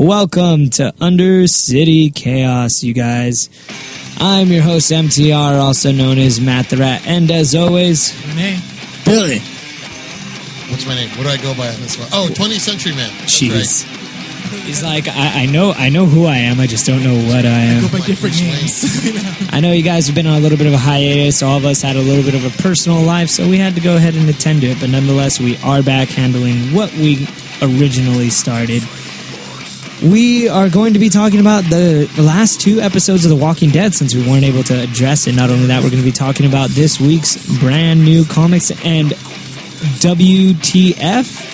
Welcome to Undercity Chaos, you guys. I'm your host, MTR, also known as Matt the Rat, and as always, Renee. Billy. What's my name? What do I go by on this one? Oh, 20th Century Man. That's jeez. right. He's like, I know who I am, I just don't know what I am. I go by different names. I know you guys have been on a little bit of a hiatus. All of us had a little bit of a personal life, so we had to go ahead and attend to it. But nonetheless, we are back handling what we originally started. We are going to be talking about the last two episodes of The Walking Dead since we weren't able to address it. Not only that, we're going to be talking about this week's brand new comics and WTF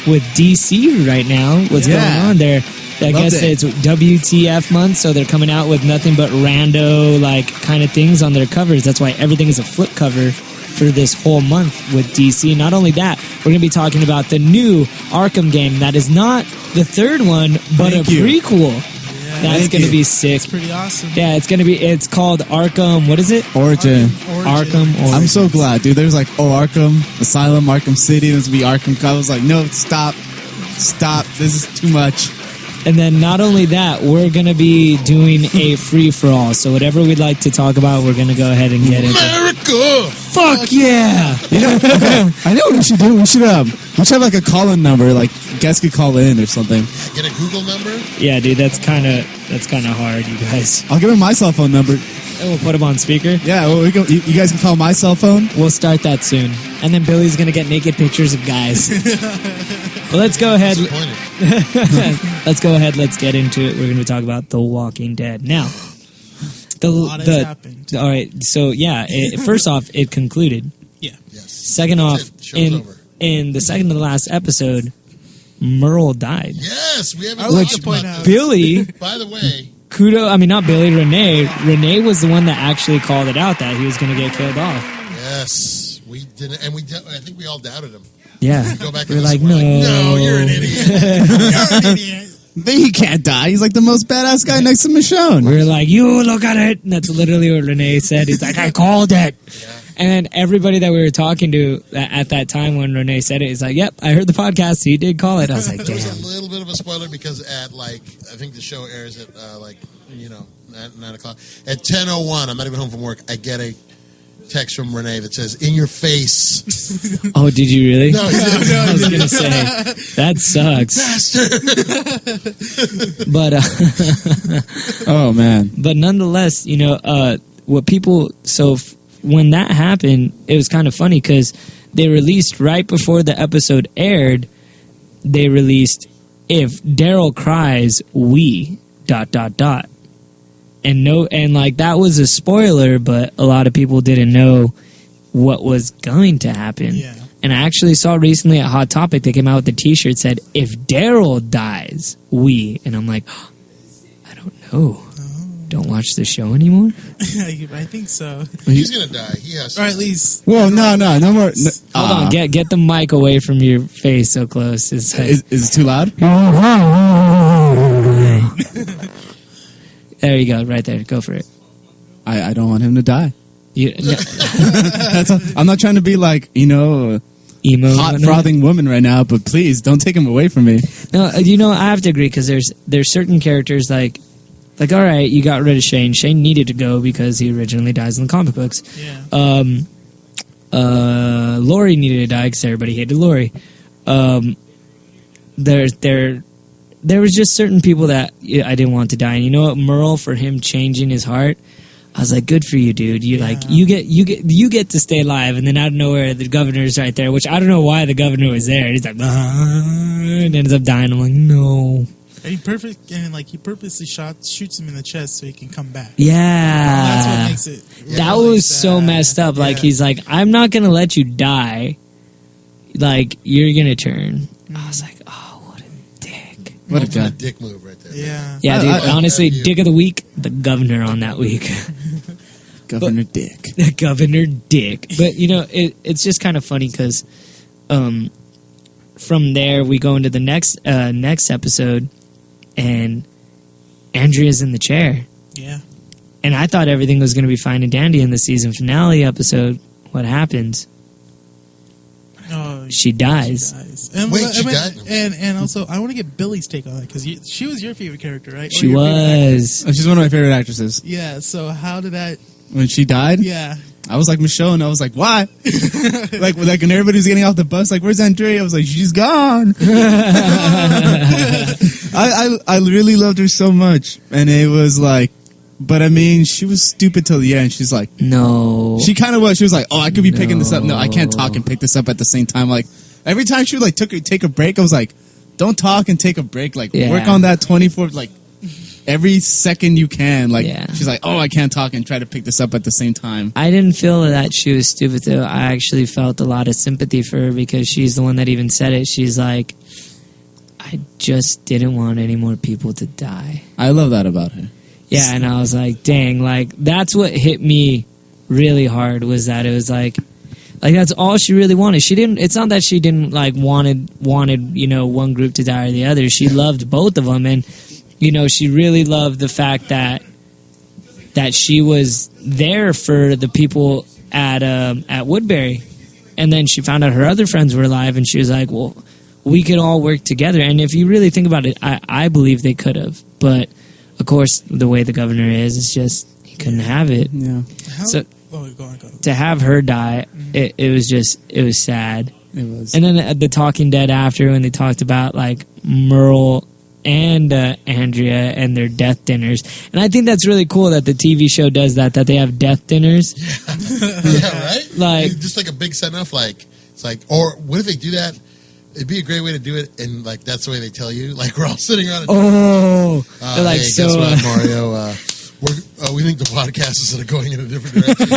with DC right now. What's going on there? I guess it's WTF month, so they're coming out with nothing but rando like kind of things on their covers. That's why everything is a flip cover for this whole month with DC. Not only that, we're going to be talking about the new Arkham game that is not the third one, but a prequel. Yeah, that's going to be sick. It's pretty awesome. Yeah, it's called Arkham, what is it? Origin. Arkham Origins. I'm so glad, dude. There's like, Arkham Asylum, Arkham City, this would be Arkham. I was like, no, stop. This is too much. And then not only that, we're going to be doing a free-for-all. So whatever we'd like to talk about, we're going to go ahead and get into. America! Fuck yeah! You know, okay, I know what we should do. We should have like a call-in number, like guests could call in or something. Get a Google number? Yeah, dude, that's kind of hard, you guys. I'll give him my cell phone number. And we'll put them on speaker. Yeah, well, you guys can call my cell phone. We'll start that soon. And then Billy's going to get naked pictures of guys. Well, let's go ahead. Let's go ahead. Let's get into it. We're going to talk about The Walking Dead. Now, a lot has happened. All right. So, yeah, first off, it concluded. Yeah. Yes. Second off, in the second to the last episode, Merle died. Yes, we haven't talked about out. this. Billy... By the way... not Billy, Renee. Renee was the one that actually called it out that he was going to get killed off. Yes, we didn't, and I think we all doubted him. Yeah. Go back We're and like, listen, no, you're an idiot. You're an idiot. He can't die. He's like the most badass guy next to Michonne. We're like, you look at it. And that's literally what Renee said. He's like, I called it. Yeah. And then everybody that we were talking to at that time when Renee said it is like, yep, I heard the podcast. He did call it. I was like, damn. There was a little bit of a spoiler because at I think the show airs at at 9 o'clock. At 10:01, I'm not even home from work. I get a text from Renee that says, "In your face." Oh, did you really? No, he didn't. I was going to say, that sucks. Bastard. But, oh, man. But nonetheless, when that happened, it was kind of funny because they released right before the episode aired, they released, if Daryl cries, we ... And that was a spoiler, but a lot of people didn't know what was going to happen. Yeah. And I actually saw recently at Hot Topic, they came out with a t-shirt that said, if Daryl dies, we. And I'm like, oh, I don't know. Don't watch the show anymore? I think so. He's going to die. He has to. Or at least... Well, no more. Hold on, get the mic away from your face so close. It's like, is it too loud? There you go, right there. Go for it. I don't want him to die. No. I'm not trying to be like, emo, hot frothing woman right now, but please don't take him away from me. No, I have to agree because there's certain characters like all right, you got rid of Shane. Shane needed to go because he originally dies in the comic books. Yeah. Lori needed to die because everybody hated Lori. There was just certain people that I didn't want to die. And you know what, Merle, for him changing his heart, I was like, good for you, dude. You get to stay alive. And then out of nowhere, the governor's right there, which I don't know why the governor was there. He's like, and ends up dying. I'm like, no. And he purposely shoots him in the chest so he can come back. Yeah. That's what makes it. That was so messed up. Like, he's like, I'm not going to let you die. Like, you're going to turn. I was like, oh, what a dick. What a guy. Dick move right there. Yeah. Yeah, dude, honestly, dick of the week, the governor on that week. Governor Dick. Governor Dick. But, it's just kind of funny because from there we go into the next episode and Andrea's in the chair. Yeah. And I thought everything was going to be fine and dandy in the season finale episode. What happens? Oh, she dies. And, Wait, she died? And also, I want to get Billy's take on it because she was your favorite character, right? Or She your favorite actor. was. Oh, she's one of my favorite actresses. Yeah. So how did that? When she died, Yeah. I was like Michelle, and I was like, why? like when everybody was getting off the bus, like, where's Andrea? I was like, she's gone. I really loved her so much, and it was like, but I mean, she was stupid till the end. She's like, No. she kind of was. She was like, oh, I could be picking this up. No, I can't talk and pick this up at the same time. Like every time she would like take a break, I was like, don't talk and take a break. Like work on that 24 like. Every second you can, like she's like, oh, I can't talk and try to pick this up at the same time. I didn't feel that she was stupid though. I actually felt a lot of sympathy for her because she's the one that even said it. She's like, I just didn't want any more people to die. I love that about her. Yeah, and I was like, dang, like that's what hit me really hard was that it was like that's all she really wanted. She didn't. It's not that she didn't like wanted one group to die or the other. She loved both of them and. She really loved the fact that she was there for the people at Woodbury, and then she found out her other friends were alive, and she was like, "Well, we could all work together." And if you really think about it, I believe they could have, but of course, the way the governor is, it's just he couldn't have it. Yeah. So go on. to have her die, it was sad. It was. And then the Talking Dead after when they talked about like Merle. And Andrea and their death dinners. And I think that's really cool that the TV show does that they have death dinners. Yeah, right? Like just like a big send-off, it's like, or what if they do that? It'd be a great way to do it, and like that's the way they tell you. Like we're all sitting around. They're like, hey, so guess what, Mario? We think the podcast is going in a different direction.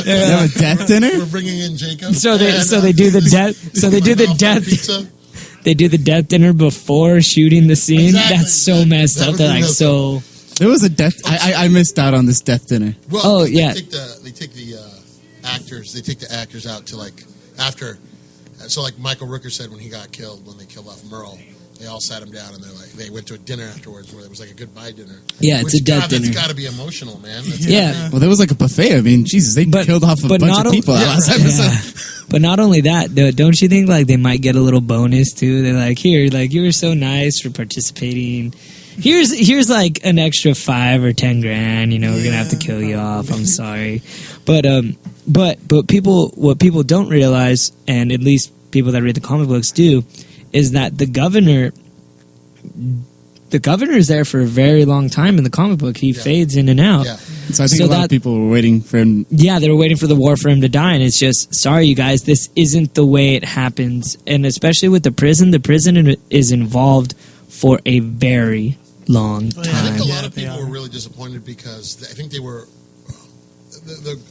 They have a death dinner? We're bringing in Jacob. So they do the death. So they do the death. Pizza. They do the death dinner before shooting the scene. Exactly. That's so messed up. They're like, so. There was a death. I missed out on this death dinner. Well, yeah. They take the actors. They take the actors out to like after. So like Michael Rooker said when he got killed, when they killed off Merle, they all sat him down and they went to a dinner afterwards where it was like a goodbye dinner. Yeah, it's a death dinner. It's got to be emotional, man. Yeah. Well, there was like a buffet. I mean, Jesus, they killed off a bunch of people last episode. But not only that, don't you think like they might get a little bonus too? They're like, here, like you were so nice for participating. Here's like an extra 5 or 10 grand. We're gonna have to kill you off. I'm sorry, but people, what people don't realize, and at least people that read the comic books do, is that the governor is there for a very long time in the comic book. He fades in and out. Yeah. So I think a lot of people were waiting for him. Yeah, they were waiting for the war for him to die, and it's just, sorry, you guys, this isn't the way it happens. And especially with the prison is involved for a very long time. I think a lot of people were really disappointed because I think they were.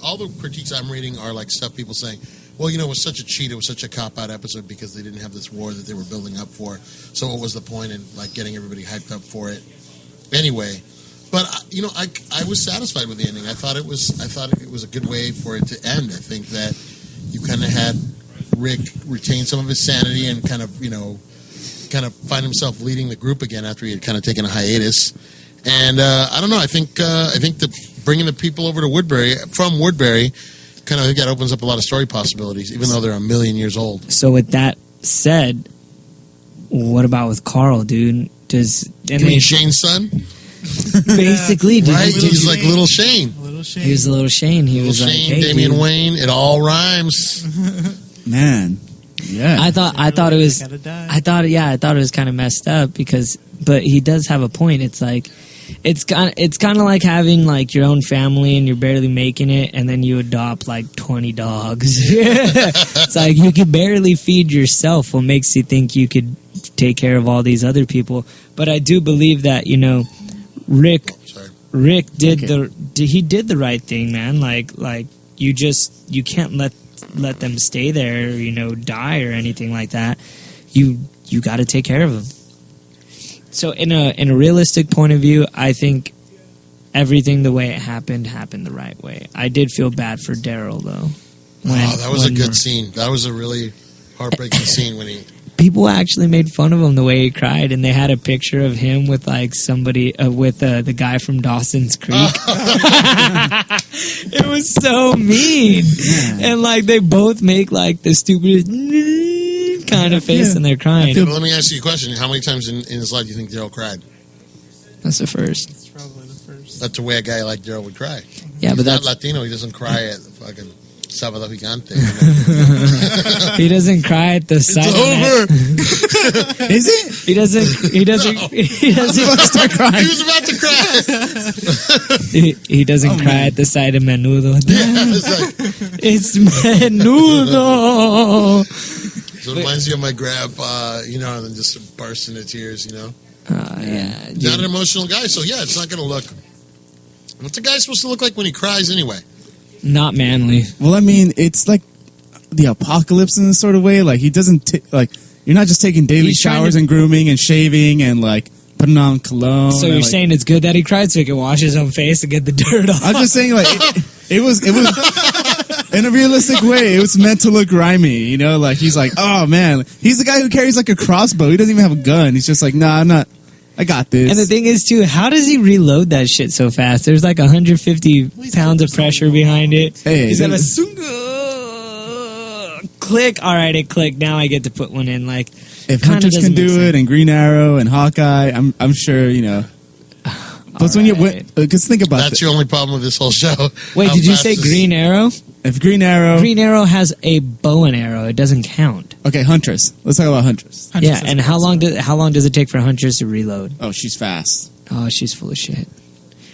All the critiques I'm reading are like stuff people saying, well, it was such a cheat, it was such a cop-out episode because they didn't have this war that they were building up for. So what was the point in like getting everybody hyped up for it? Anyway, but I was satisfied with the ending. I thought it was a good way for it to end. I think that you kind of had Rick retain some of his sanity and kind of find himself leading the group again after he had kind of taken a hiatus. And I don't know. I think bringing the people over to from Woodbury. I think that opens up a lot of story possibilities, even though they're 1,000,000 years old. So with that said, what about with Carl, dude? You mean Shane's son? Basically, dude. Right? He's like little Shane. He was little Shane. He was Shane, like, hey, Damian dude. Wayne. It all rhymes. Man. Yeah. I thought it was kind of messed up but he does have a point. It's like, it's kind of like having like your own family and you're barely making it, and then you adopt like 20 dogs. It's like you can barely feed yourself. What makes you think you could take care of all these other people? But I do believe that Rick did the right thing, man. Like you can't let them stay there, die or anything like that. You got to take care of them. So in a realistic point of view, I think everything the way it happened the right way. I did feel bad for Daryl though. That was a good scene. That was a really heartbreaking scene when he people actually made fun of him the way he cried, and they had a picture of him with like somebody with the guy from Dawson's Creek. It was so mean, and like they both make like the stupidest kind of face, and they're crying. Well, let me ask you a question: how many times in his life do you think Daryl cried? That's the first. It's probably the first. That's the way a guy like Daryl would cry. Yeah, but He's that's not Latino. He doesn't cry at the fucking Sábado Gigante. he doesn't cry at the sight It's of over. Is it? He doesn't. He doesn't. No. He doesn't start He crying. was about to cry. He doesn't cry at the sight of menudo. It's like, It's menudo. so it reminds you of my grandpa, and then just burst into tears, Yeah. Not an emotional guy, so yeah, it's not going to look. What's a guy supposed to look like when he cries anyway? Not manly. Well, I mean, it's like the apocalypse in a sort of way. Like he doesn't you're not just taking daily He's trying showers to- and grooming and shaving and like putting on cologne. So and, you're like, saying it's good that he cried so he can wash his own face and get the dirt off? I'm just saying, like it was in a realistic way. It was meant to look grimy, Like he's like, oh man, he's the guy who carries like a crossbow. He doesn't even have a gun. He's just like, nah, I'm not. I got this. And the thing is, too, how does he reload that shit so fast? There's like 150 pounds of pressure behind it. Hey, He's got a there's- click. All right, it clicked. Now I get to put one in. Like, if kinda Hunters doesn't can do make it, sense. and Green Arrow and Hawkeye, I'm sure Plus, when you right. because think about That's it. your only problem with this whole show. wait, How did you fast say this- Green Arrow? If Green Arrow, Green Arrow has a bow and arrow. It doesn't count. okay, Huntress. Let's talk about Huntress. Yeah, and how long does it take for Huntress to reload? Oh, she's fast. Oh, she's full of shit.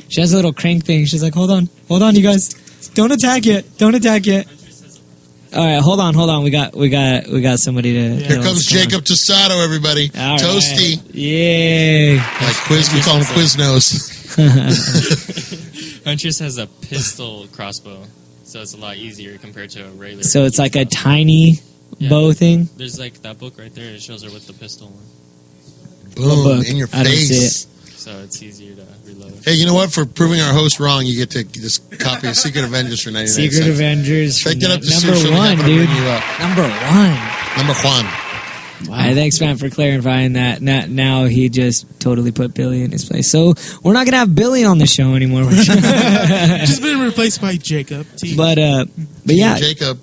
She has a little crank thing. She's like, hold on, you guys, don't attack yet. All right, hold on. We got somebody to. Here comes Jacob Tosato, everybody. All right. Toasty. Yay! Like Quiz, we call him Quiznos. Huntress has a pistol crossbow, so it's a lot easier compared to a regular. So it's like a tiny Yeah. bow thing. There's like that book right there. It shows her with the pistol, Boom, book? in your I don't see face. so it's easier to reload. Hey, you know what? For proving our host wrong, you get to just copy Secret Avengers for 99 Secret cents. Avengers. Check that up to see number if she'll one, happen to dude. bring you up. Number one. Number Juan. All right, thanks, man, for clarifying that. Now he just totally put Billy in his place. So we're not gonna have Billy on the show anymore. Just been replaced by Jacob. but yeah, Jacob,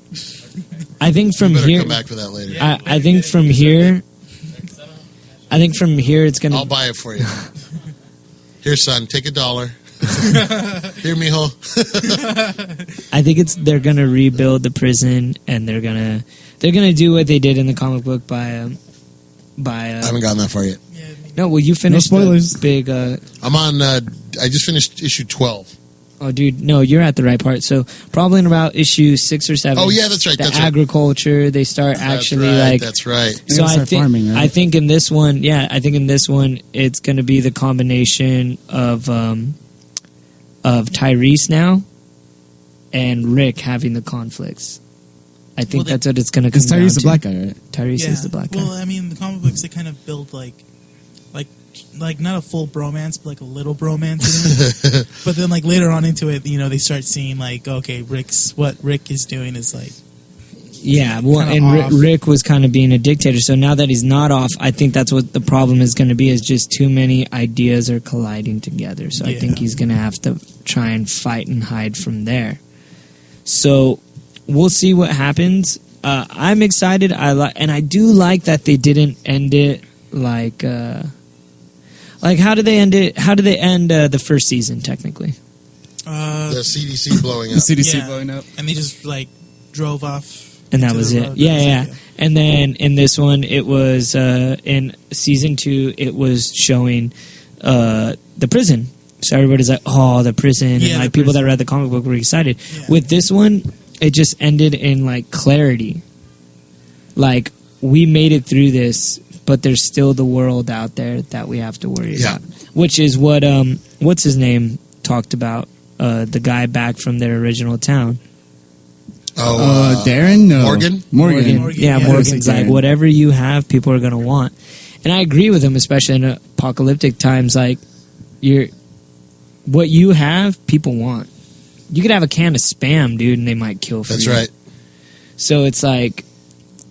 I think from you better here. come back for that later. I think from here. It's gonna. I'll buy it for you. Here, son, take $1. Here, mijo. I think they're gonna rebuild the prison, and they're gonna do what they did in the comic book by I haven't gotten that far yet. no. Well, you finished No spoilers. the big. I'm on. I just finished issue 12. Oh, dude, no, you're at the right part. So probably in about issue 6 or 7. Oh, yeah, that's right. The That's right. agriculture, they start actually that's right, like. That's right. So They're gonna I start think farming, right? I think in this one, it's going to be the combination of Tyrese now and Rick having the conflicts. I think Well, that's what it's going to come Because down Tyrese to. the black guy, right? Tyrese is the black guy. Well, I mean, the comic books, they kind of build like not a full bromance, but like a little bromance in it. But then like later on into it, they start seeing like, okay, what Rick is doing is like, Yeah, well, kinda and off. Rick was kind of being a dictator. So now that he's not off, I think that's what the problem is going to be. Is just too many ideas are colliding together. So I Yeah. think he's going to have to try and fight and hide from there. So we'll see what happens. I'm excited. And I do like that they didn't end it like how did they end it? How did they end the first season technically? The CDC blowing The up. CDC Yeah. blowing up. and they just like drove off. And that into was the it. road. Yeah, That was yeah. it, And then in this one, it was in season 2. It was showing the prison. So everybody's like, "Oh, the prison!" Yeah, and the like people that prison. read the comic book were excited. Yeah. With this one, it just ended in like clarity. Like we made it through this, but there's still the world out there that we have to worry Yeah. about. Which is what what's his name talked about. The guy back from their original town. Oh, Darren? No. Morgan? Morgan. Morgan, Yeah, yeah. Morgan's like, Darren. whatever you have, people are going to want. And I agree with him, especially in apocalyptic times. Like, what you have, people want. You could have a can of Spam, dude, and they might kill for That's you. right. So it's like,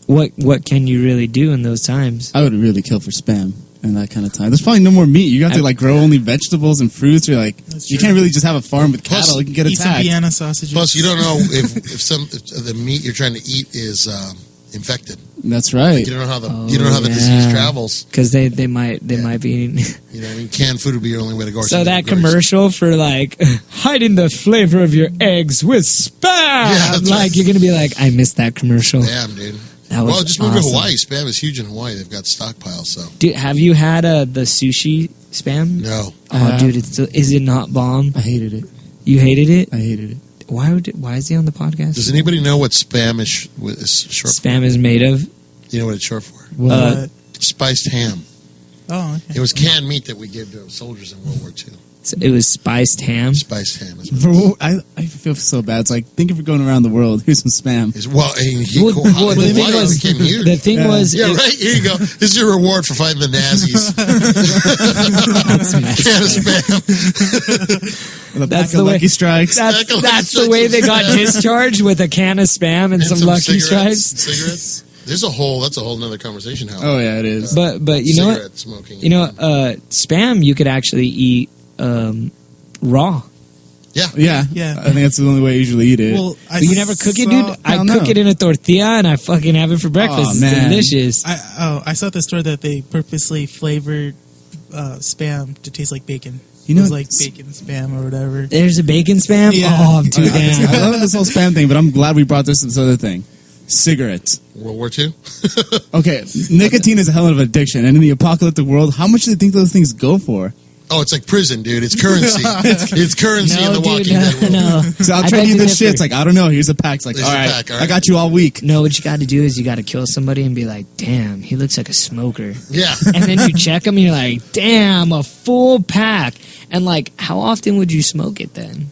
what can you really do in those times? I would really kill for spam in that kind of time. There's probably no more meat. You have to like grow only vegetables and fruits. You're like, you can't really just have a farm with cattle. You can get Eat some attacked. Vienna sausages. Plus, you don't know if the meat you're trying to eat is infected. That's right. You don't know how the disease travels. Because they might be. You know what I mean? Canned food would be your only way to go. So that commercial for like hiding the flavor of your eggs with spam, like you're gonna be like, I missed that commercial. Damn, dude. That was just move to awesome. Hawaii. Spam is huge in Hawaii. They've got stockpiles. So, Dude, have you had the sushi spam? no. Oh, dude, is it not bomb? I hated it. You hated it? I hated it. Why is he on the podcast? Does anybody know what spam is short Spam is made of? for? You know what it's short for? What? Spiced ham. Oh, okay. It was canned meat that we gave to soldiers in World War II. So it was spiced ham. Spiced ham. Is what it is. I feel so bad. It's like, think if you're going around the world, here's some spam. Well, The thing was, became huge. the thing was, Yeah, right. Here you go. This is your reward for fighting the Nazis. Can of spam. The That's pack of the way- Lucky Strikes. that's the way they got discharged, with a can of spam and some Lucky Stripes. Cigarettes. That's a whole nother conversation. How? Oh yeah, it is. But you know what? Cigarette smoking. Spam you could actually eat raw. Yeah. Yeah, Yeah. I think that's the only way I usually eat it. Well, But you never cook it, dude? I Hell cook no. it in a tortilla and I fucking have it for breakfast. Aw, It's man. delicious. I saw at the store that they purposely flavored spam to taste like bacon. You know, it was like bacon spam or whatever. There's a bacon spam? Yeah. Oh, I'm too down. I love this whole spam thing, but I'm glad we brought this other thing. Cigarettes. World War II. Okay, nicotine is a hell of an addiction, and in the apocalyptic world, how much do you think those things go for? Oh, it's like prison, dude. It's currency. it's currency in No, the dude, Walking Dead world. no. So I'll I trade beg you to this shit. differ. It's like, I don't know. Here's a pack. It's like, There's all a right, pack, all I right. got you all week. No, what you got to do is you got to kill somebody and be like, damn, he looks like a smoker. Yeah. And then you check him and you're like, damn, a full pack. And like, how often would you smoke it then?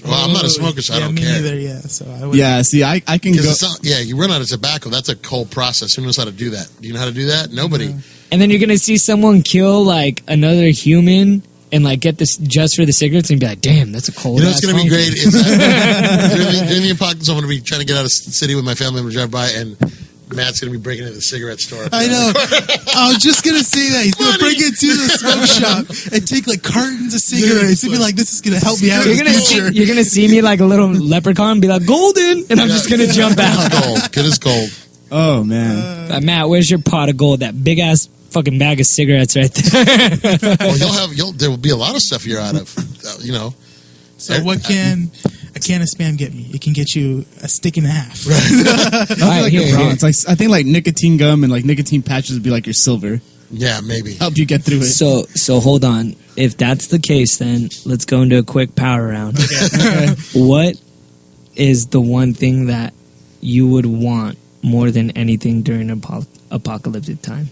I'm not a smoker, so I don't me care. neither. Yeah, so I would. Yeah, see, I can go. Because you run out of tobacco. That's a cold process. Who knows how to do that? Do you know how to do that? Nobody. And then you're going to see someone kill like another human and like get this just for the cigarettes and be like, damn, that's a cold You know what's ass going to be funky. great is that during the apocalypse, I'm going to be trying to get out of the city with my family and drive by, and Matt's going to be breaking into the cigarette store. I know. I was just gonna say that he's gonna break into the smoke shop and take like cartons of cigarettes and be like, "This is gonna help me out in You're the gonna, future." you're gonna see me like a little leprechaun and be like, golden! And I'm just gonna jump out. Good as gold. Oh, man. Matt, where's your pot of gold? That big ass fucking bag of cigarettes right there. Well, there will be a lot of stuff you're out of. So what can a can of spam get me? It can get you a stick and a half. All right, Like here, a bronze. here. Like, I think like nicotine gum and like nicotine patches would be like your silver. Yeah, maybe. Help you get through it. So hold on. If that's the case, then let's go into a quick power round. What is the one thing that you would want more than anything during an apocalyptic time?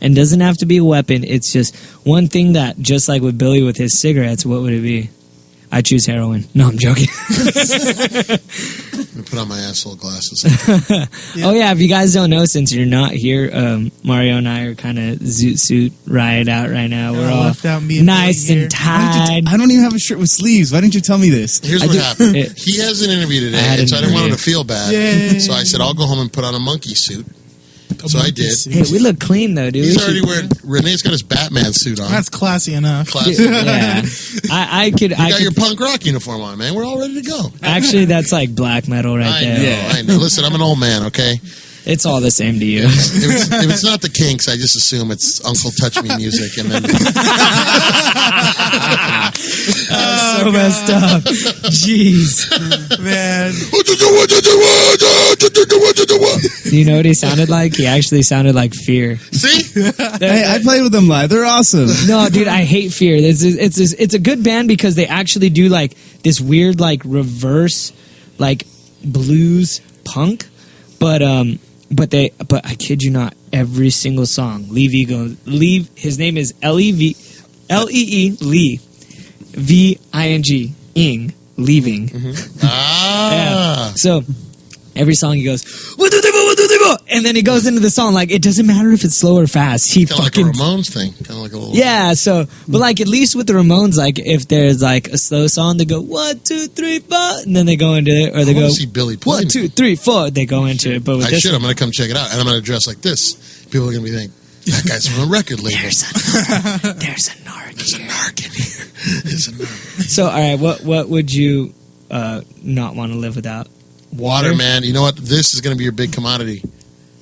And doesn't have to be a weapon. It's just one thing that, just like with Billy with his cigarettes, what would it be? I choose heroin. No, I'm joking. Let me put on my asshole glasses. Oh yeah, if you guys don't know, since you're not here, Mario and I are kind of zoot suit riot out right now. We're all left out me and nice Billy here. and tied. I don't even have a shirt with sleeves. Why didn't you tell me this? Here's I what do- happened. it- He has an interview I today, had and so I an didn't want him to interview. feel bad. Yay. So I said, I'll go home and put on a monkey suit. So I did. Hey, we look clean though, dude. He's We already should- wearing. Renee's got his Batman suit on. That's classy enough. Classic. Yeah, I could. You got your punk rock uniform on, man. We're all ready to go. Actually, that's like black metal right I there. know. I know. Listen, I'm an old man. Okay. It's all the same to you. If it's not the Kinks, I just assume it's Uncle Touch Me music, and then So messed up. Jeez. Man, You know what he sounded like? He actually sounded like Fear. see. Hey, I played with them live. They're awesome. No, dude, I hate Fear. It's a good band because they actually do like this weird like reverse like blues punk, but I kid you not, every single song, Leave. His name is Lee Lee Ving leaving. Ah. Yeah. So every song he goes, "What do they want? What do they want?" vivo! And then he goes into the song, like, it doesn't matter if it's slow or fast. He Kind of fucking... like a Ramones thing. Kind of like a little... Yeah, so... But, like, at least with the Ramones, like, if there's, like, a slow song, they go, 1, 2, 3, 4, and then they go into it, or they go... see Billy play. 1, 2, 3, 4, they go into it. But with this I'm going to come check it out, and I'm going to dress like this. People are going to be thinking, that guy's from a record label. There's a narc There's a narc in here. There's a narc. So, all right, what would you not want to live without? Water, man. You know what? This is going to be your big commodity.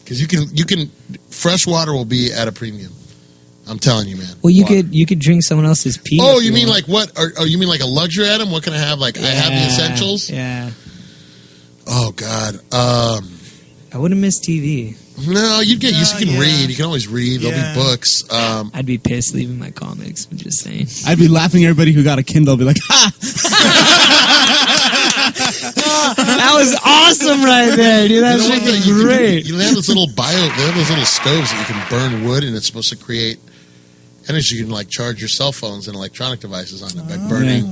Because you can fresh water will be at a premium. I'm telling you, man. Well, you could drink someone else's pee. Oh, you mean like what? Or you mean like a luxury item? What can I have? Like I have the essentials. Yeah. Oh God. I wouldn't miss TV. No, you'd get used. You can read. You can always read. There'll be books. I'd be pissed leaving my comics. I'm just saying. I'd be laughing at everybody who got a Kindle. I'd be like, ha! That was awesome right there, dude. That shit was great. You have those little they have those little stoves that you can burn wood, and it's supposed to create energy. You can like charge your cell phones and electronic devices on it by burning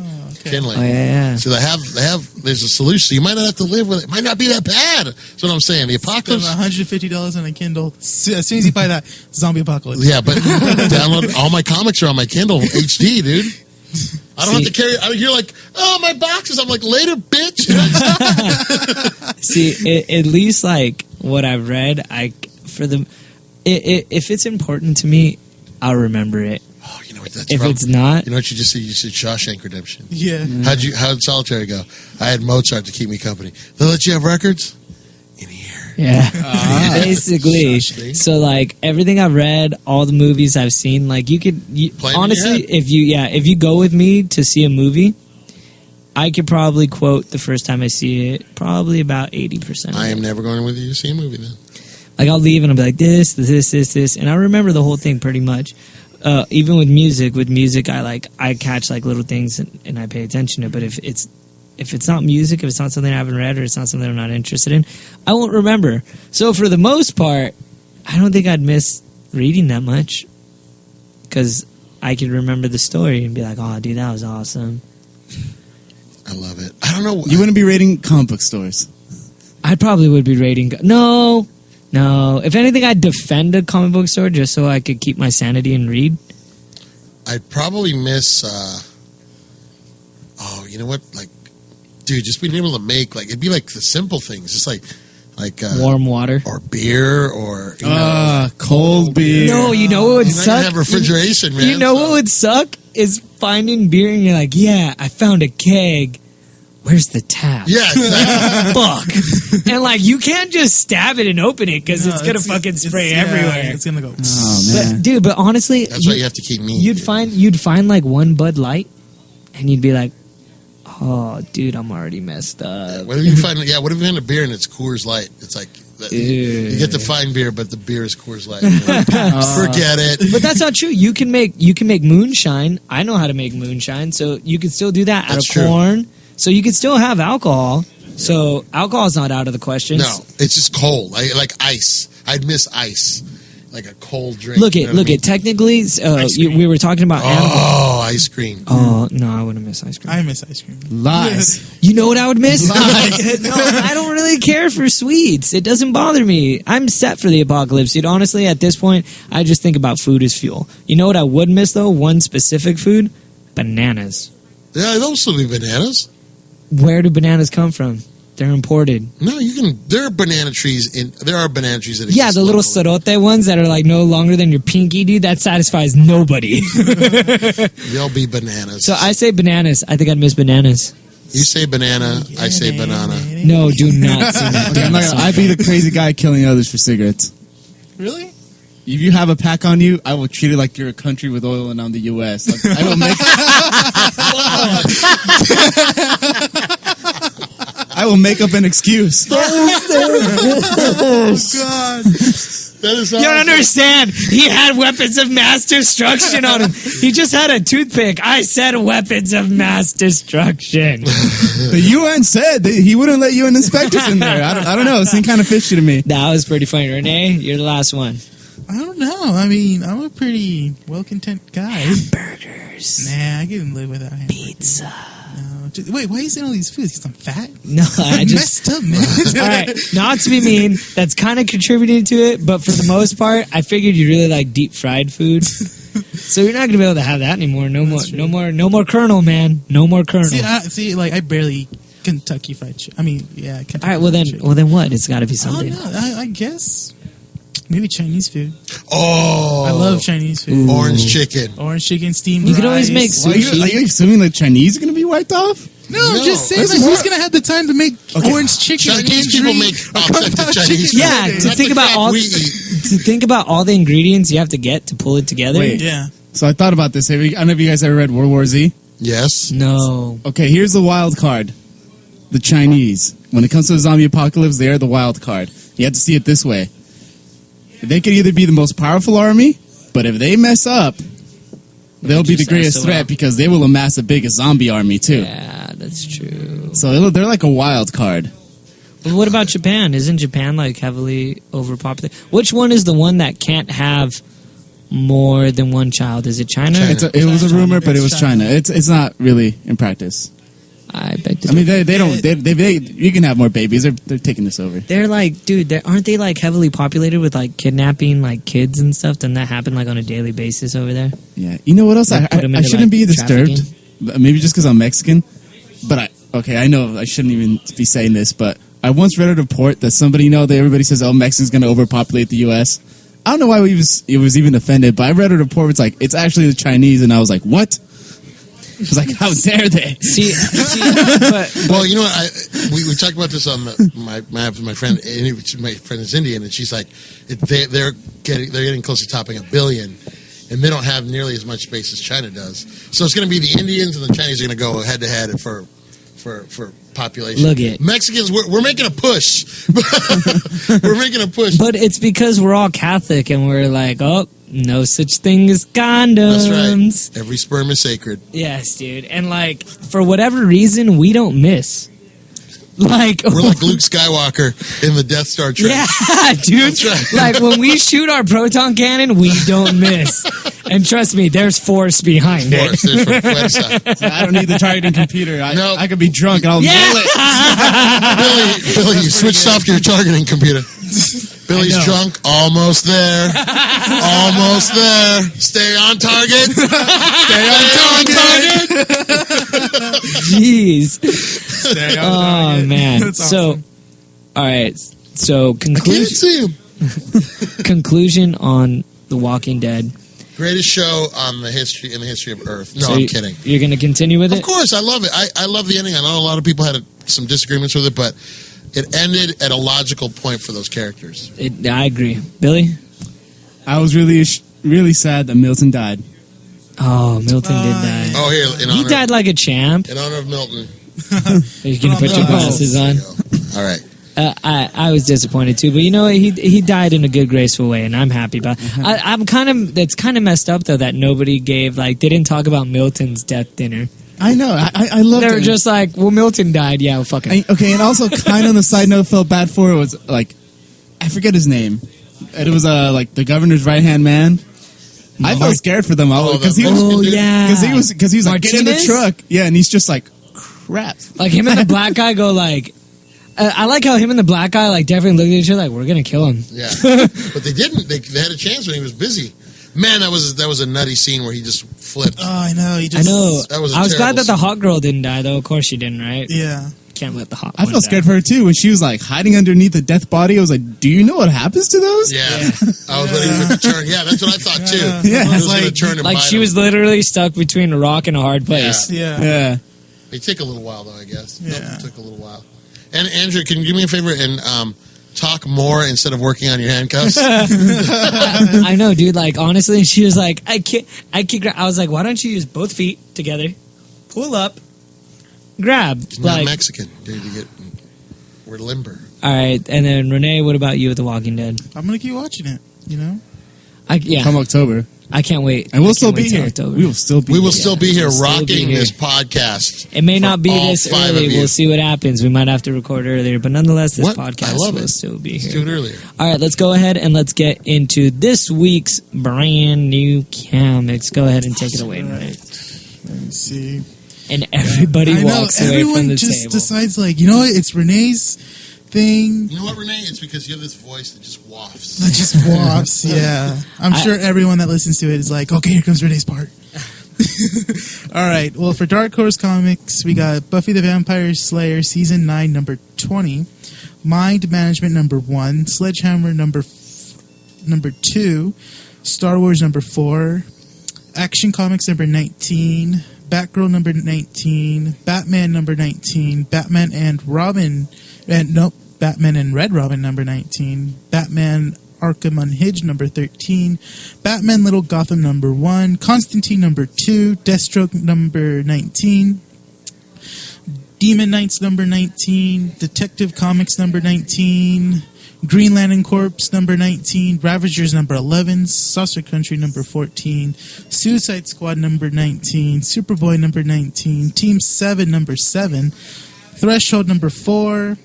kindling. Oh yeah. So there's a solution. So you might not have to live with it. It might not be that bad. That's what I'm saying. The apocalypse. $150 on a Kindle. As soon as you buy that, zombie apocalypse. Yeah, but download all my comics are on my Kindle HD, dude. I don't have to carry. You're like, oh, my boxes. I'm like, later, bitch. See, at least like what I've read, if it's important to me, I'll remember it. Oh, you know what that's if from? It's not, you know what you just said? You said Shawshank Redemption. Yeah. How'd Solitary go? I had Mozart to keep me company. They let you have records in here. Yeah, basically. So like everything I've read, all the movies I've seen, like you could honestly, if you go with me to see a movie, I could probably quote the first time I see it, probably about 80%. I am never going with you to see a movie then. Like I'll leave and I'll be like this, and I remember the whole thing pretty much. Even with music, I catch like little things and I pay attention to it. But if it's not music, if it's not something I haven't read or it's not something I'm not interested in, I won't remember. So for the most part, I don't think I'd miss reading that much because I could remember the story and be like, oh, dude, that was awesome. I love it. I don't know. You wouldn't be rating comic book stores. I probably would be rating... No. If anything, I'd defend a comic book store just so I could keep my sanity and read. I'd probably miss... you know what? Like, dude, just being able to make... Like, it'd be like the simple things. Just like warm water. Or beer or... cold beer. No, you know what would suck? You're not going to have refrigeration, man. You know what would suck? Is finding beer and you're like, yeah, I found a keg. Where's the tap? Yeah, exactly. Fuck. And like, you can't just stab it and open it because it's gonna fucking spray everywhere. It's gonna go. Oh man, but honestly, that's why you have to keep me. You'd find like one Bud Light, and you'd be like, oh, dude, I'm already messed up. What if you find? Yeah, what if you find a beer and it's Coors Light? It's like you get the fine beer, but the beer is Coors Light. Forget it. But that's not true. You can make moonshine. I know how to make moonshine, so you can still do that out of corn. So you could still have alcohol. So alcohol's not out of the question. No, it's just cold. Like ice. I'd miss ice. Like a cold drink. Look at technically, we were talking about ice cream. Oh, no, I wouldn't miss ice cream. I miss ice cream. Lies. You know what I would miss? No, I don't really care for sweets. It doesn't bother me. I'm set for the apocalypse, dude. Honestly, at this point, I just think about food as fuel. You know what I would miss, though? One specific food? Bananas. Yeah, those will be bananas. Where do bananas come from? They're imported. No, there are banana trees that exist. Yeah, the little cerote ones that are like no longer than your pinky, dude. That satisfies nobody. They'll be bananas. So I say bananas. I think I'd miss bananas. You say banana, I say banana. No, do not say that. I'd be the crazy guy killing others for cigarettes. Really? If you have a pack on you, I will treat it like you're a country with oil and I'm the U.S. Like, I will make. I will make up an excuse. Oh God! That is awesome. You don't understand. He had weapons of mass destruction on him. He just had a toothpick. I said weapons of mass destruction. The UN said that he wouldn't let UN inspectors in there. I don't know. It seemed kind of fishy to me. That was pretty funny. Renee, you're the last one. I don't know. I mean, I'm a pretty well-content guy. Hamburgers. Nah, I can live without hamburgers. Pizza. Wait, why are you saying all these foods? Because I'm fat? No, I just messed up, man. all right, not to be mean, that's kind of contributing to it, but for the most part, I figured you really like deep fried food. So you're not gonna be able to have that anymore. No more Colonel, man. No more Colonel. See, like I barely eat Kentucky Fried Chicken. I mean, yeah. Kentucky All right, well then what? It's got to be something. I don't know. I guess maybe Chinese food. Oh, I love Chinese food. Orange chicken. Orange chicken, steamed You rice. can always make sushi. Are you assuming the Chinese are going to be wiped off? No, I'm just saying, like, who's gonna have the time to make orange chicken? Chinese people make authentic Chinese food. Yeah, to Not think the about crap all we eat. to think about all the ingredients you have to get to pull it together. Wait. Yeah. So I thought about this. I don't know if you guys ever read World War Z. Yes. No. Okay, here's the wild card. The Chinese. When it comes to the zombie apocalypse, they are the wild card. You have to see it this way. They could either be the most powerful army, but if they mess up, they'll be the greatest threat because they will amass the biggest zombie army too. Yeah, that's true. So they're like a wild card. But what about Japan? Isn't Japan like heavily overpopulated? Which one is the one that can't have more than one child? Is it China? It was a rumor, but it was China. It's not really in practice. I beg to I mean, they don't. You can have more babies. They're taking this over. They're like, dude, aren't they like heavily populated with like kidnapping like kids and stuff? Doesn't that happen like on a daily basis over there? Yeah. You know what else? Like, I put 'em into, shouldn't like, be disturbed. trafficking? Maybe just because I'm Mexican. But I know I shouldn't even be saying this, but I once read a report that somebody, that everybody says, oh, Mexicans going to overpopulate the U.S. I don't know why it was even offended, but I read a report where it's like, it's actually the Chinese, and I was like, what? I was like, how dare they? See, Well, you know what? We talked about this on my friend. My friend is Indian, and she's like, they're getting close to topping 1 billion, and they don't have nearly as much space as China does. So it's going to be the Indians and the Chinese are going to go head to head for population. Look it. Mexicans, we're making a push. We're making a push. but it's because we're all Catholic and we're like, oh, no such thing as condoms. That's right. Every sperm is sacred. Yes, dude. And like, for whatever reason, we don't miss. Like, We're like Luke Skywalker in the Death Star trailer. yeah, dude. That's right. Like, when we shoot our proton cannon, we don't miss. And trust me, there's force behind Of course, it. there's from Fuerza. I don't need the targeting computer. Nope. I could be drunk and I'll nail it. Billy, you switched off your targeting computer. Billy's drunk, almost there. Almost there. Stay on target. Stay on target. Jeez. Stay on Oh, target. man. That's So, awesome. all right. So, I can't see him. conclusion on The Walking Dead. Greatest show in the history of Earth. No, So I'm kidding. You're going to continue with Of it? course, I love it. I love the ending. I know a lot of people had some disagreements with it, but it ended at a logical point for those characters. I agree. Billy? I was really sad that Milton died. Oh, Milton did die. Oh, here, in He honor, died like a champ. in honor of Milton. Are you going to put your glasses on? All right. I was disappointed too, but you know what? He died in a good, graceful way, and I'm happy about it. I'm kind of, that's kind of messed up though that nobody gave, like, they didn't talk about Milton's death dinner. I know. I love They it. were just like, well, Milton died. Yeah, well, fuck it. Okay, and also kind of on the side note, felt bad for it was like, I forget his name. It was like the governor's right hand man. I felt scared for them because he was because he was like, get in the Martinez? truck. Yeah, and he's just like, crap. Like him and the black guy go like, I like how him and the black guy like definitely looked at each other like, we're gonna kill him. Yeah, but they didn't. They had a chance when he was busy. Man, that was a nutty scene where he just flipped. Oh, I know. I know. That was a I was glad terrible that the scene. hot girl didn't die though. Of course she didn't, right? Yeah. Can't let the hot. I felt scared for her too when she was like hiding underneath the death body. I was like, do you know what happens to those? Yeah, I was waiting for it to turn. Yeah, that's what I thought too. Yeah. It was Like- going to turn and Like bite she him. was literally stuck between a rock and a hard place. Yeah. Yeah. They take a little while though, I guess. Yeah. Nope, it took a little while. And Andrew, can you do me a favor and talk more instead of working on your handcuffs? I know, dude. Like honestly, she was like, I can't. I was like, why don't you use both feet together, pull up, grab, It's not like. Mexican, dude. We're limber. All right, and then Renee, what about you with The Walking Dead? I'm gonna keep watching it. You know. Come October. I can't wait. And we'll I still can't be wait till here. October. We will still be We will here. still be here we'll still be rocking here. this podcast. It may not be for all this 5 early. of you. We'll see what happens. We might have to record earlier, but nonetheless, this What? I podcast love will it. still be Let's here. do it earlier. All right, let's go ahead and let's get into this week's brand new comics. Go ahead and take it away, Renee. Let me see. and everybody walks away everyone from the just table. decides, like, you know what? It's Renee's thing. You know what, Renee? It's because you have this voice that just wafts. That just wafts, yeah. I'm sure everyone that listens to it is like, okay, here comes Renee's part. All right. Well, for Dark Horse Comics, we got Buffy the Vampire Slayer Season 9, number 20. Mind Management, number 1. Sledgehammer, number 2. Star Wars, number 4. Action Comics, number 19. Batgirl, number 19. Batman, number 19. Batman and Red Robin, number 19. Batman Arkham Unhinged, number 13. Batman Little Gotham, number 1. Constantine, number 2. Deathstroke, number 19. Demon Knights, number 19. Detective Comics, number 19. Green Lantern Corps, number 19. Ravagers, number 11. Saucer Country, number 14. Suicide Squad, number 19. Superboy, number 19. Team 7, number 7. Threshold, number 4.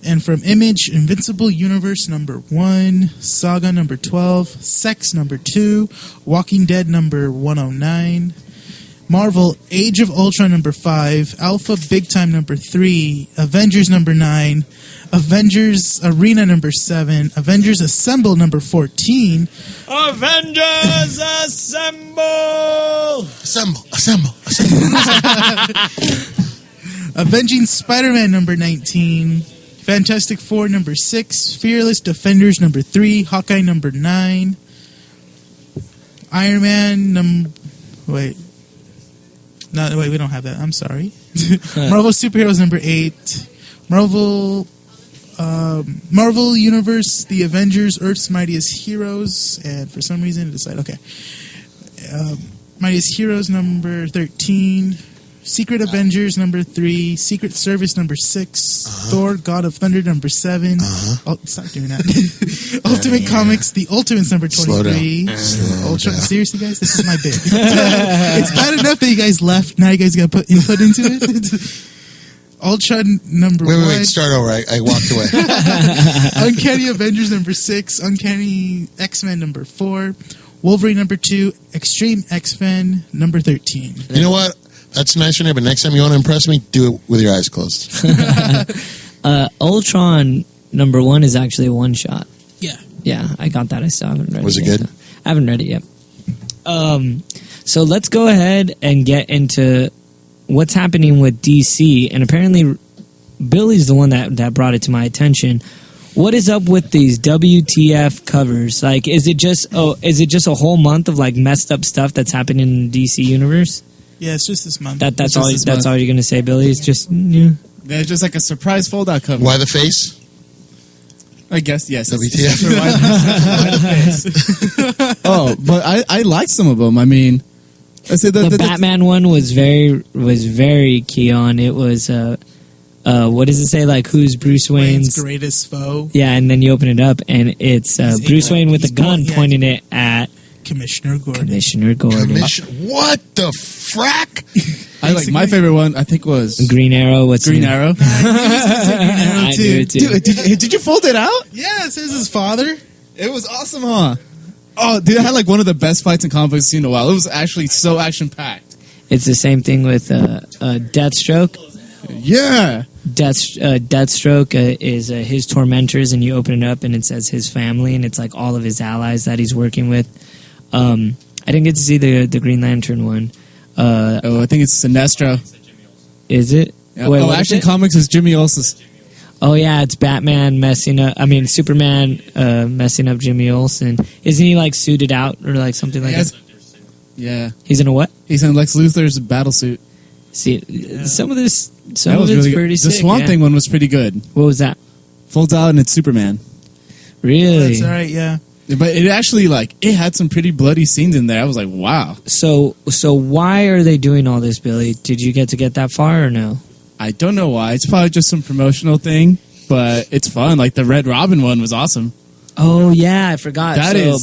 And from Image, Invincible Universe, number 1. Saga, number 12. Sex, number 2. Walking Dead, number 109. Marvel, Age of Ultron, number 5. Alpha Big Time, number 3. Avengers, number 9. Avengers Arena, number 7. Avengers Assemble, number 14. Avengers Assemble! Assemble. Avenging Spider-Man, number 19. Fantastic Four, number 6. Fearless Defenders, number 3. Hawkeye, number 9. Iron Man, wait, we don't have that. I'm sorry. Marvel Superheroes, number 8. Marvel Universe, The Avengers, Earth's Mightiest Heroes, and for some reason I decided, okay. Mightiest Heroes, number 13. Secret Avengers, number 3. Secret Service, number 6. Thor, God of Thunder, number 7. Oh, stop doing that. Ultimate Comics, The Ultimates, number 23. Ultron, seriously, guys? This is my bit. It's bad enough that you guys left. Now you guys got to put input into it. Ultron, number 1. Wait, start over. I walked away. Uncanny Avengers, number 6. Uncanny X-Men, number 4. Wolverine, number 2. Extreme X-Men, number 13. You know what? That's nice, Renee, but next time you want to impress me, do it with your eyes closed. Ultron number 1 is actually a one-shot. Yeah. Yeah, I got that. I still haven't read it. Was it yet, good? though. I haven't read it yet. So let's go ahead and get into what's happening with DC. And apparently, Billy's the one that brought it to my attention. What is up with these WTF covers? Like, is it just a whole month of like messed up stuff that's happening in the DC universe? Yeah, it's just this month. That's all you're gonna say, Billy? It's just They're just like a surprise fold-out cover. Why the face? I guess, yes. WTF. Why the face? Oh, but I like some of them. I mean, I said the Batman one was very key on. It was what does it say? Like, who's Bruce Wayne's greatest foe? Yeah, and then you open it up, and it's Bruce Wayne with a gun pointing it at Commissioner Gordon. What the frack? I like my favorite one. I think was Green Arrow. What's Green Arrow? I do it too. Dude, did you fold it out? Yeah, it says his father. It was awesome, huh? Oh, dude, I had like one of the best fights in comic books I've seen in a while. It was actually so action packed. It's the same thing with Deathstroke. Yeah. Deathstroke is his tormentors, and you open it up, and it says his family, and it's like all of his allies that he's working with. I didn't get to see the Green Lantern one. I think it's Sinestro. Is it? Yeah. Wait, Action Comics is Jimmy Olsen's. Oh yeah, it's Batman Superman messing up Jimmy Olsen. Isn't he like suited out or like something like that? Yeah. He's in a what? He's in Lex Luthor's battle suit. See, some of it's really pretty sick. The Swamp Thing one was pretty good. What was that? Folds out and it's Superman. Really? That's all right, yeah. But it actually, it had some pretty bloody scenes in there. I was like, wow. So why are they doing all this, Billy? Did you get that far or no? I don't know why. It's probably just some promotional thing, but it's fun. Like, the Red Robin one was awesome. Oh, yeah, I forgot.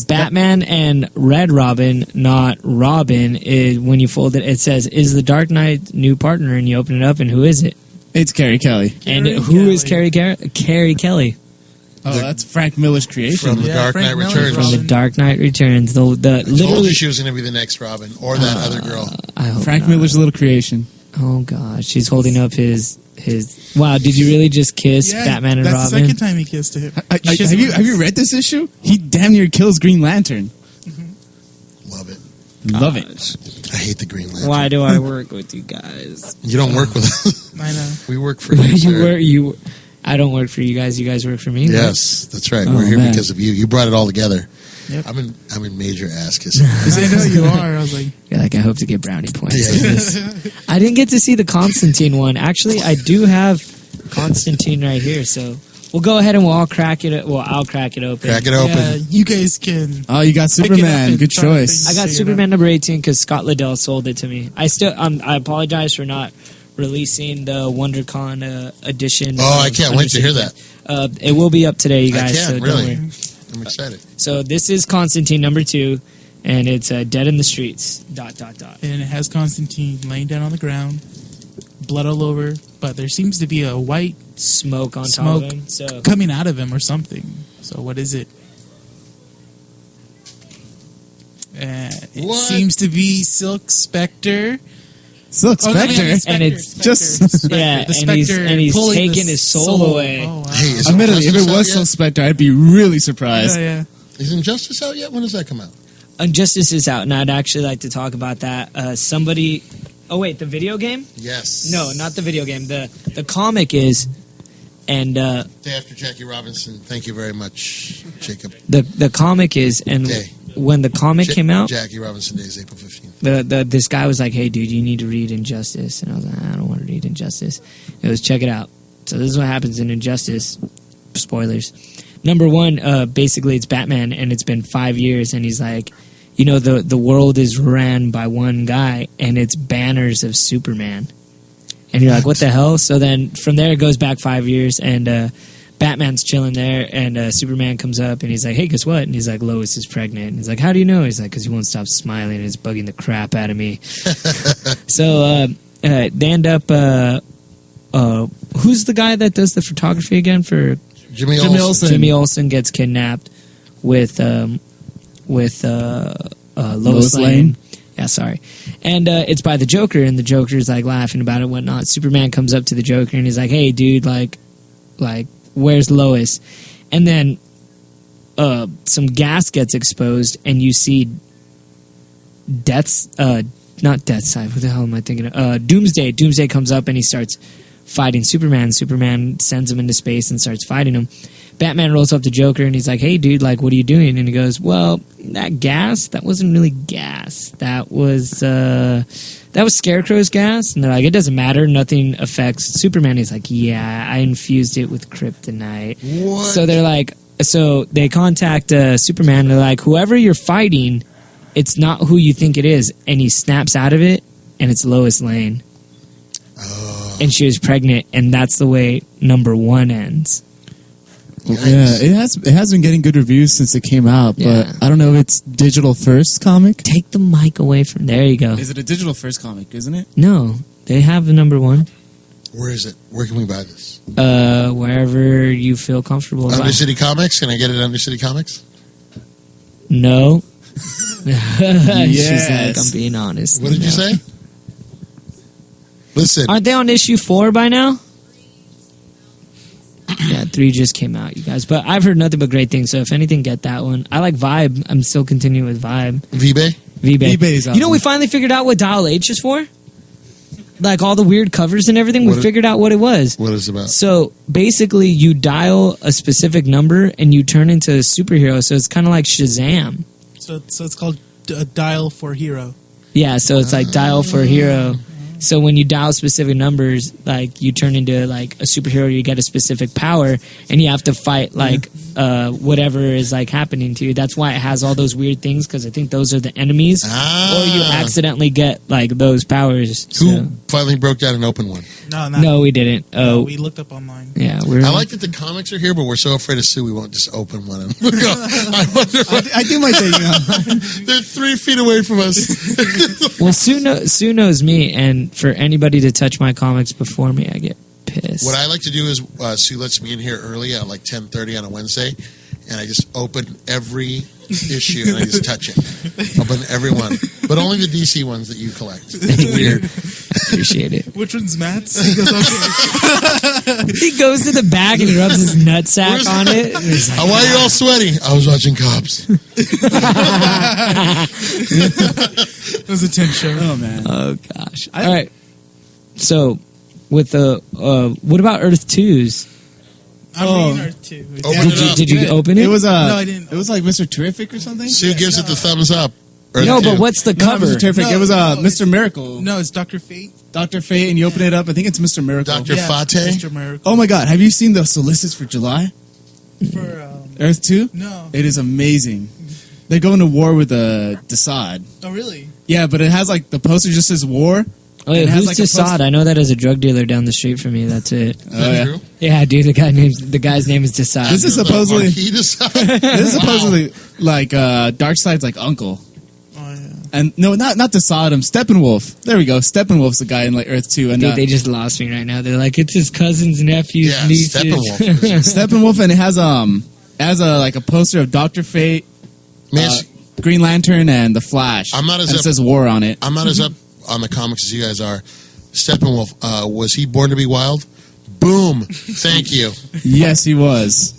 Batman and Red Robin, not Robin, when you fold it, it says, is the Dark Knight new partner? And you open it up, and who is it? It's Carrie Kelly. And who is Carrie Kelly? Oh, that's Frank Miller's creation. From The Dark Knight Returns. From The Dark Knight Returns. I told you she was going to be the next Robin, or that other girl. Frank Miller's little creation. Oh gosh, she's holding up his. Wow, did you really just kiss Batman and that's Robin? That's the second time he kissed him. Have you read this issue? He damn near kills Green Lantern. Love it. Love it. I hate the Green Lantern. Why do I work with you guys? You don't work with us. I know. We work for you. I don't work for you guys. You guys work for me. Yes, that's right. We're here because of you. You brought it all together. Yep. I'm in major ass kissing. I know you are. I was like, I hope to get brownie points. I didn't get to see the Constantine one. Actually, I do have Constantine right here, so we'll go ahead and we'll all crack it. Well, I'll crack it open. Crack it open. Yeah, you guys can. Oh, you got Superman. Good choice. I got Superman number 18 because Scott Liddell sold it to me. I apologize for not releasing the WonderCon edition. Oh, I can't wait to hear that. It will be up today, you guys. I can't, so really. Don't worry. I'm excited. So this is Constantine number 2, and it's Dead in the Streets. ... And it has Constantine laying down on the ground, blood all over, but there seems to be a white smoke on top of him. So coming out of him or something. So what is it? It seems to be Silk Spectre. Silk Spectre? And it's just yeah, and he's taking his soul away. Oh, wow. Hey, admittedly, if it was Silk Spectre, I'd be really surprised. Yeah. Is Injustice out yet? When does that come out? Injustice is out, and I'd actually like to talk about that. Somebody... Oh, wait, the video game? Yes. No, not the video game. The comic is... And Day after Jackie Robinson. Thank you very much, Jacob. The comic is... And when the comic came out... Jackie Robinson Day is April 15th. This guy was like, hey, dude, you need to read Injustice. And I was like, I don't want to read Injustice. It was, check it out. So this is what happens in Injustice. Spoilers. Number 1, basically it's Batman, and it's been 5 years, and he's like... You know, the world is ran by one guy, and it's banners of Superman. And you're like, what the hell? So then from there it goes back 5 years, and Batman's chilling there, and Superman comes up, and he's like, hey, guess what? And he's like, Lois is pregnant. And he's like, how do you know? He's like, because he won't stop smiling, and it's bugging the crap out of me. So they end up... who's the guy that does the photography again for... Jimmy Olsen. Jimmy Olsen gets kidnapped with Lois Lane. Yeah, sorry. And it's by the Joker, and the Joker's like laughing about it and whatnot. Superman comes up to the Joker, and he's like, hey, dude, like where's Lois? And then some gas gets exposed, and you see not Deathside, what the hell am I thinking of? Doomsday. Doomsday comes up, and he starts fighting Superman. Superman sends him into space and starts fighting him. Batman rolls up to Joker, and he's like, hey, dude, like, what are you doing? And he goes, well, that gas, that wasn't really gas. That was Scarecrow's gas. And they're like, it doesn't matter. Nothing affects Superman. He's like, yeah, I infused it with kryptonite. What? So they're like, so they contact Superman. They're like, whoever you're fighting, it's not who you think it is. And he snaps out of it, and it's Lois Lane. Oh. And she was pregnant, and that's the way number 1 ends. Nice. Yeah, it has been getting good reviews since it came out, but I don't know if it's digital first comic. Take the mic away from there. You go. Is it a digital first comic? Isn't it? No, they have the number 1. Where is it? Where can we buy this? Wherever you feel comfortable. Undercity Comics. Can I get it at Undercity Comics? No. Yes. She's like, I'm being honest. What did you say? Listen. Aren't they on issue 4 by now? Yeah, 3 just came out, you guys. But I've heard nothing but great things, so if anything, get that one. I like Vibe. I'm still continuing with Vibe. V-Bay? V-Bay. You know, we finally figured out what Dial H is for? Like, all the weird covers and everything, we figured out what it was. What is it about? So, basically, you dial a specific number, and you turn into a superhero, so it's kind of like Shazam. So it's called Dial for Hero. Yeah, so it's like Dial for Hero. So when you dial specific numbers, like you turn into like a superhero, you get a specific power, and you have to fight like whatever is like happening to you. That's why it has all those weird things, because I think those are the enemies, or you accidentally get like those powers. Who finally broke down and opened one? No, we didn't. No, we looked up online. Yeah, I like that the comics are here, but we're so afraid of Sue, we won't just open one. I do my thing. They're 3 feet away from us. Well, Sue knows me, and for anybody to touch my comics before me, I get pissed. What I like to do is Sue lets me in here early at like 10:30 on a Wednesday, and I just open every issue and I just touch it. Open every one, but only the DC ones that you collect. It's weird. Appreciate it. Which one's Matt's? He goes, okay. He goes to the back and he rubs his nutsack on it. And he's like, Why are you all sweaty? I was watching Cops. It was a 10 show. Oh man. oh gosh. All right. So, with the what about Earth 2s? I'm reading Earth 2. Open it up. Did you open it? It was No, I didn't. It was like Mr. Terrific or something. Sue gives it the thumbs up. Earth no, 2. but what's the Not cover? Mr. Terrific. No, it was no, Mr. Miracle. No, it's Dr. Fate. Dr. Fate, and you open it up. I think it's Mr. Miracle. Dr. Fate? Mr. Miracle. Oh my God! Have you seen the solicits for July? For, Earth 2? no. It is amazing. They're going to war with Desaad. Oh, really? Yeah, but it has like the poster just says war. Oh, yeah, It has who's like a Desaad? poster- I know that as a drug dealer down the street from me. That's it. Is that true? Yeah, dude. The guy's name is Desaad. This is About supposedly- Marquis de Sade? This is Wow. supposedly like Darkseid's like uncle. Oh, yeah. And no, not Desaad. Steppenwolf. There we go. Steppenwolf's the guy in like Earth 2. And Dude, they just lost me right now. They're like, it's his cousins, nephews, Yeah, uh, nieces. Steppenwolf. Steppenwolf, and it has like a poster of Dr. Fate, Man, Green Lantern, and the Flash. I'm not as and it up- says war on it. I'm not as up on the comics as you guys are. Steppenwolf, was he born to be wild? Boom. Thank you. Yes, he was.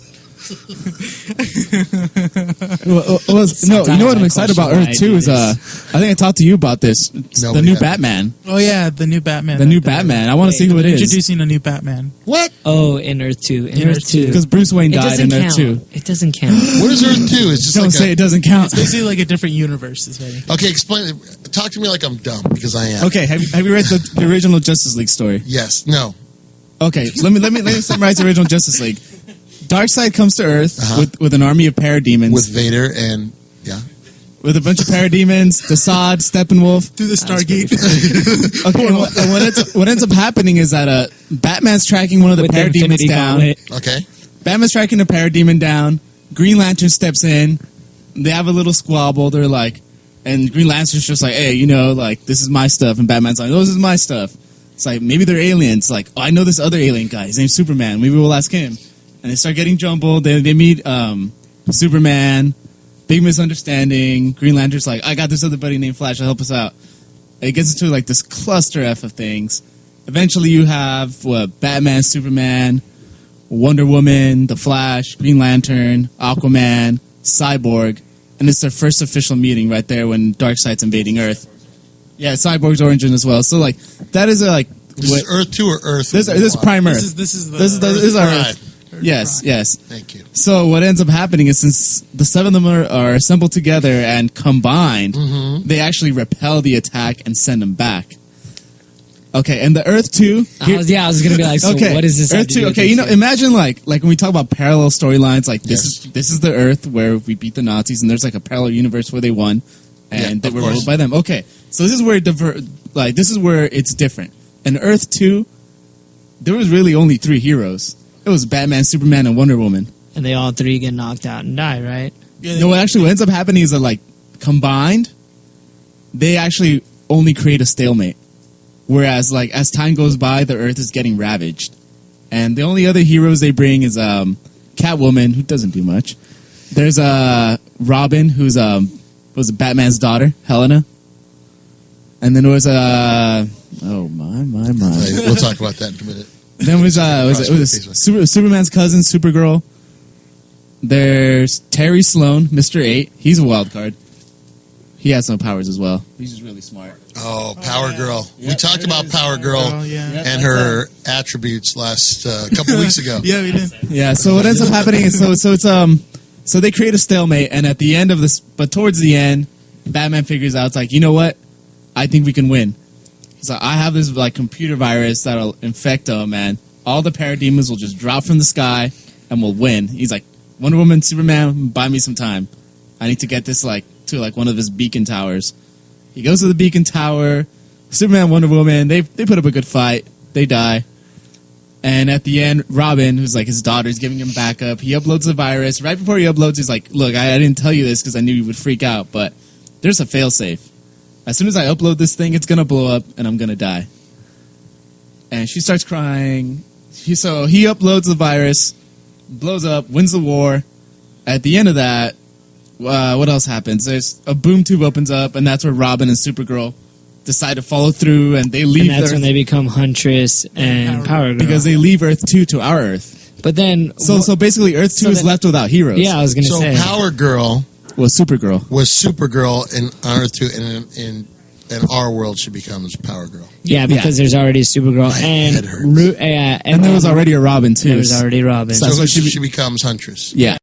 No, you know what I'm excited about Earth 2 is I think I talked to you about this. It's the Nobody new had. Batman. Oh, yeah, the new Batman. The new Batman. I want to see who it is. Introducing a new Batman. What? Oh, in Earth 2. In Earth 2. Because Bruce Wayne It died doesn't in Earth count. 2. It doesn't count. What is Earth 2? It's just Don't like say it doesn't count. It's basically like a different universe. Is very. Okay, explain. Talk to me like I'm dumb, because I am. Okay, have you read the original Justice League story? Yes. No. Okay, so let me summarize the original Justice League. Darkseid comes to Earth with an army of parademons, With Vader and... Yeah. with a bunch of parademons, Desaad, Steppenwolf. Through the Stargate. Okay, and what ends up happening is that Batman's tracking one of the With the parademons Infinity down. Gauntlet. Okay. Batman's tracking a parademon down. Green Lantern steps in. They have a little squabble. They're like, and Green Lantern's just like, hey, like, this is my stuff. And Batman's like, oh, this is my stuff. It's like, maybe they're aliens. Like, oh, I know this other alien guy. His name's Superman. Maybe we'll ask him. And they start getting jumbled. They meet Superman. Big misunderstanding. Green Lantern's like, I got this other buddy named Flash. He'll help us out. It gets into like this cluster F of things. Eventually you have Batman, Superman, Wonder Woman, The Flash, Green Lantern, Aquaman, Cyborg. And it's their first official meeting right there when Darkseid's invading Earth. Yeah, Cyborg's origin as well. So like that is This is Earth 2 or Earth? this is Prime Earth. This is This is our Prime. Earth. Yes. Thank you. So what ends up happening is since the seven of them are assembled together and combined, they actually repel the attack and send them back. Okay, and the Earth 2... I was going to be like, so okay, what is this? Earth 2, okay, imagine like when we talk about parallel storylines, like this is the Earth where we beat the Nazis and there's like a parallel universe where they won and they were ruled by them. Okay, so this is where this is where it's different. In Earth 2, there was really only 3 heroes. It was Batman, Superman, and Wonder Woman. And they all 3 get knocked out and die, right? Yeah, No, what ends up happening is that, like, combined, they actually only create a stalemate. Whereas, like, as time goes by, the Earth is getting ravaged. And the only other heroes they bring is Catwoman, who doesn't do much. There's Robin, who's was Batman's daughter, Helena. And then there was oh my. We'll talk about that in a minute. Then was Superman's cousin, Supergirl. There's Terry Sloan, Mr. 8. He's a wild card. He has no powers as well. He's just really smart. Oh, Power Girl. We talked about Power Girl and her attributes last couple weeks ago. Yeah, we did. Yeah. So what ends up happening is so they create a stalemate, and at the end of this, but towards the end, Batman figures out it's like, you know what? I think we can win. He's like, I have this like computer virus that'll infect them, and all the parademons will just drop from the sky, and we'll win. He's like, Wonder Woman, Superman, buy me some time. I need to get this to one of his beacon towers. He goes to the beacon tower. Superman, Wonder Woman, they put up a good fight. They die. And at the end, Robin, who's like his daughter, is giving him backup. He uploads the virus. Right before he uploads, he's like, look, I didn't tell you this because I knew you would freak out, but there's a failsafe. As soon as I upload this thing, it's going to blow up, and I'm going to die. And she starts crying. So he uploads the virus, blows up, wins the war. At the end of that, what else happens? There's a boom tube opens up, and that's where Robin and Supergirl decide to follow through, and they leave And that's Earth when they become Huntress and Power Girl. because they leave Earth 2 to our Earth. But then... So basically, Earth 2 is then- left without heroes. Yeah, I was going to So say. Power Girl Was Supergirl. was Supergirl in on Earth 2, and in our world she becomes Power Girl. Yeah, because there's already Supergirl. My And, head hurts. And there was already a Robin, too. There was already Robin. So that's So what she becomes Huntress. Yeah.